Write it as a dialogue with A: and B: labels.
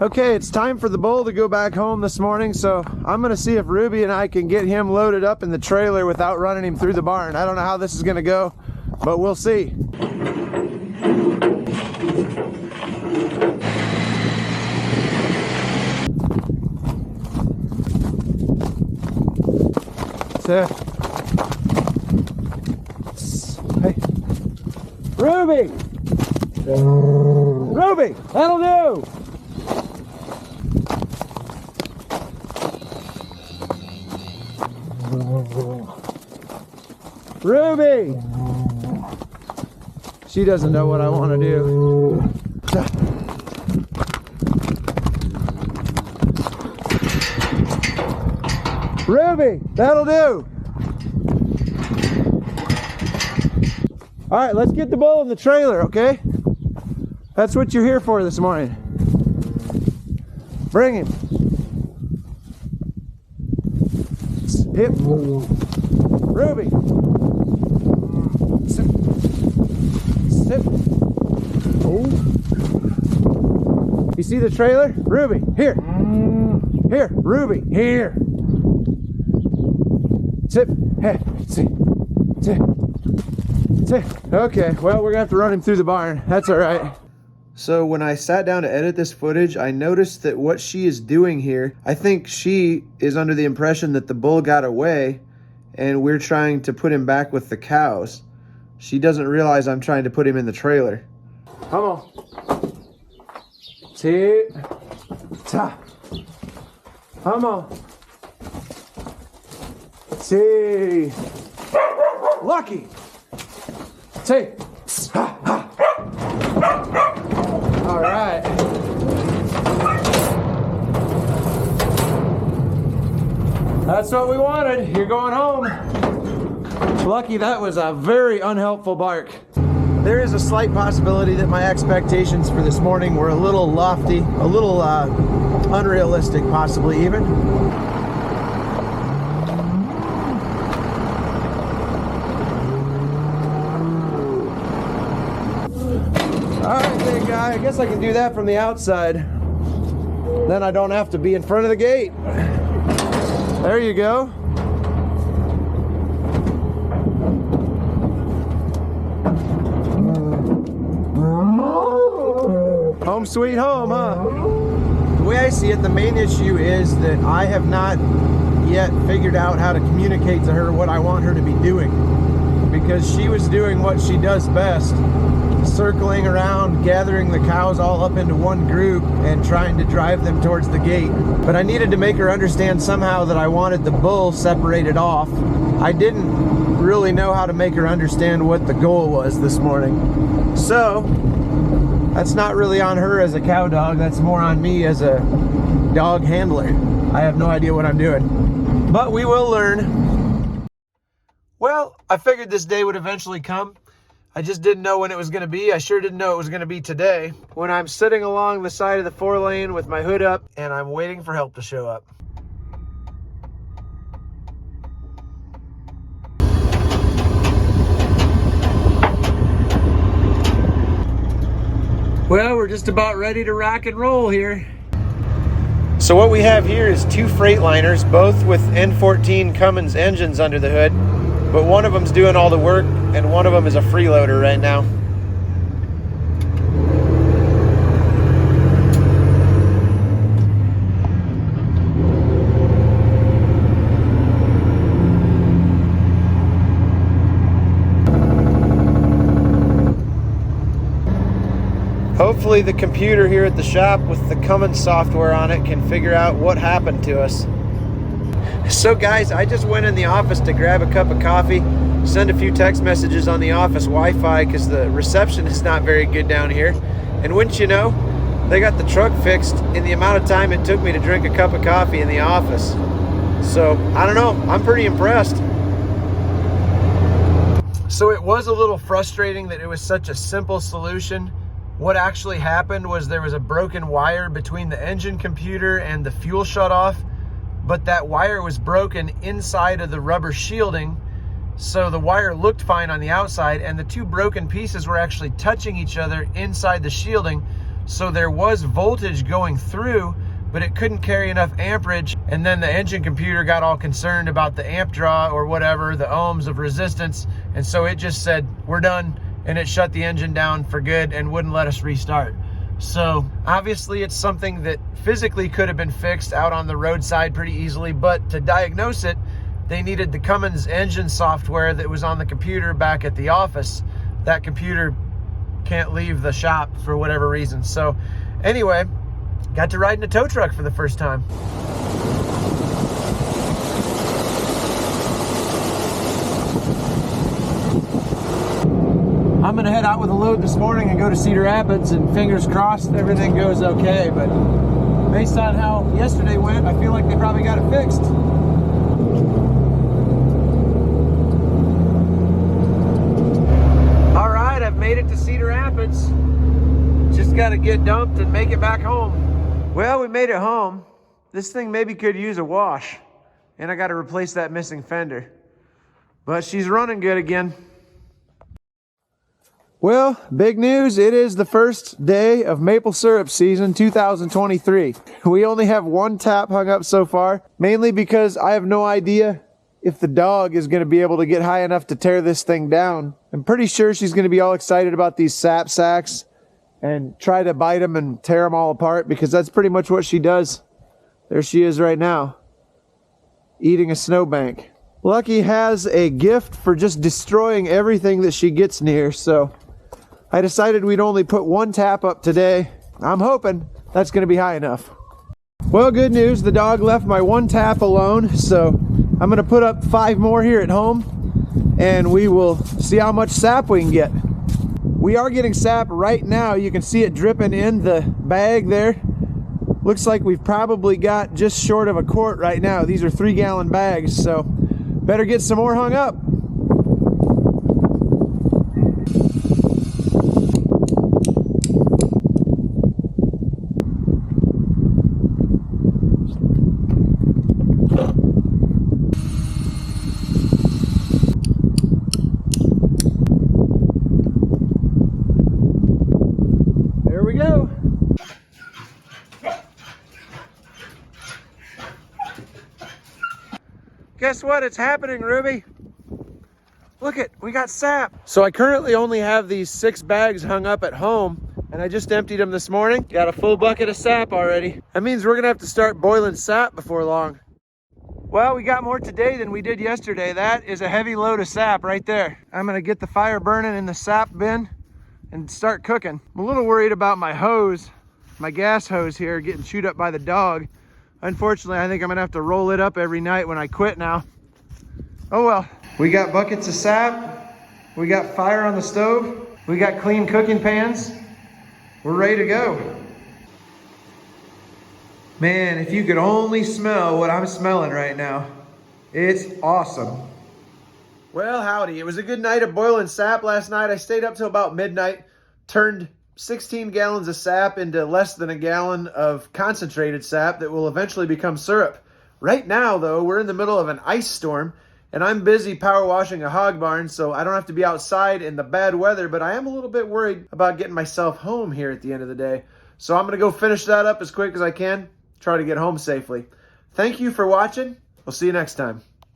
A: Okay, it's time for the bull to go back home this morning, so I'm gonna see if Ruby and I can get him loaded up in the trailer without running him through the barn. I don't know how this is gonna go, but we'll see. So, hey, Ruby! Ruby, that'll do! Ruby! She doesn't know what I want to do. Ruby, that'll do! All right, let's get the bull in the trailer, okay? That's what you're here for this morning. Bring him. Hip. Ruby. Sit. Sit. Oh. You see the trailer? Ruby, here. Here, Ruby, here. Sit. Hey, sit. Sit. Sit. Okay, well, we're gonna have to run him through the barn. That's all right. So when I sat down to edit this footage, I noticed that what she is doing here, I think she is under the impression that the bull got away and we're trying to put him back with the cows. She doesn't realize I'm trying to put him in the trailer. Come on. Sit. Ta. Come on. See. Lucky. See. Ha, ha. All right. That's what we wanted. You're going home. Lucky that was a very unhelpful bark. There is a slight possibility that my expectations for this morning were a little lofty, a little unrealistic, possibly even. All right, big guy, I guess I can do that from the outside. Then I don't have to be in front of the gate. There you go. Home sweet home, huh? The way I see it, the main issue is that I have not yet figured out how to communicate to her what I want her to be doing. Because she was doing what she does best, circling around, gathering the cows all up into one group and trying to drive them towards the gate. But I needed to make her understand somehow that I wanted the bull separated off. I didn't really know how to make her understand what the goal was this morning. So, that's not really on her as a cow dog, that's more on me as a dog handler. I have no idea what I'm doing. But we will learn. Well, I figured this day would eventually come. I just didn't know when it was going to be. I sure didn't know it was going to be today. When I'm sitting along the side of the 4-lane with my hood up and I'm waiting for help to show up. Well, we're just about ready to rock and roll here. So what we have here is two Freightliners, both with N14 Cummins engines under the hood. But one of them's doing all the work, and one of them is a freeloader right now. Hopefully the computer here at the shop with the Cummins software on it can figure out what happened to us. So guys, I just went in the office to grab a cup of coffee, send a few text messages on the office Wi-Fi because the reception is not very good down here. And wouldn't you know, they got the truck fixed in the amount of time it took me to drink a cup of coffee in the office. So, I don't know, I'm pretty impressed. So it was a little frustrating that it was such a simple solution. What actually happened was there was a broken wire between the engine computer and the fuel shutoff. But that wire was broken inside of the rubber shielding, so the wire looked fine on the outside, and the two broken pieces were actually touching each other inside the shielding, So there was voltage going through, but it couldn't carry enough amperage. And then the engine computer got all concerned about the amp draw or whatever, the ohms of resistance. And so it just said, we're done. And it shut the engine down for good and wouldn't let us restart. So obviously it's something that physically could have been fixed out on the roadside pretty easily, but to diagnose it, they needed the Cummins engine software that was on the computer back at the office. That computer can't leave the shop for whatever reason. So anyway, got to ride in a tow truck for the first time. I'm gonna head out with a load this morning and go to Cedar Rapids, and fingers crossed everything goes okay. But based on how yesterday went, I feel like they probably got it fixed. All right, I've made it to Cedar Rapids. Just gotta get dumped and make it back home. Well, we made it home. This thing maybe could use a wash, and I gotta replace that missing fender. But she's running good again. Well, big news. It is the first day of maple syrup season 2023. We only have one tap hung up so far, mainly because I have no idea if the dog is going to be able to get high enough to tear this thing down. I'm pretty sure she's going to be all excited about these sap sacks and try to bite them and tear them all apart, because that's pretty much what she does. There she is right now, eating a snowbank. Lucky has a gift for just destroying everything that she gets near, so I decided we'd only put one tap up today. I'm hoping that's going to be high enough. Well, good news. The dog left my one tap alone, so I'm going to put up 5 more here at home, and we will see how much sap we can get. We are getting sap right now. You can see it dripping in the bag there. Looks like we've probably got just short of a quart right now. These are 3-gallon bags, so better get some more hung up. There we go. Guess what? It's happening, Ruby. Look it, we got sap. So I currently only have these 6 bags hung up at home, and I just emptied them this morning. Got a full bucket of sap already. That means we're gonna have to start boiling sap before long. Well, we got more today than we did yesterday. That is a heavy load of sap right there. I'm gonna get the fire burning in the sap bin and start cooking. I'm a little worried about my hose, my gas hose here, getting chewed up by the dog. Unfortunately, I think I'm gonna have to roll it up every night when I quit now. Oh well. We got buckets of sap. We got fire on the stove. We got clean cooking pans. We're ready to go. Man, if you could only smell what I'm smelling right now. It's awesome. Well, howdy. It was a good night of boiling sap last night. I stayed up till about midnight, turned 16 gallons of sap into less than a gallon of concentrated sap that will eventually become syrup. Right now, though, we're in the middle of an ice storm, and I'm busy power washing a hog barn, so I don't have to be outside in the bad weather, but I am a little bit worried about getting myself home here at the end of the day. So I'm going to go finish that up as quick as I can, try to get home safely. Thank you for watching. We'll see you next time.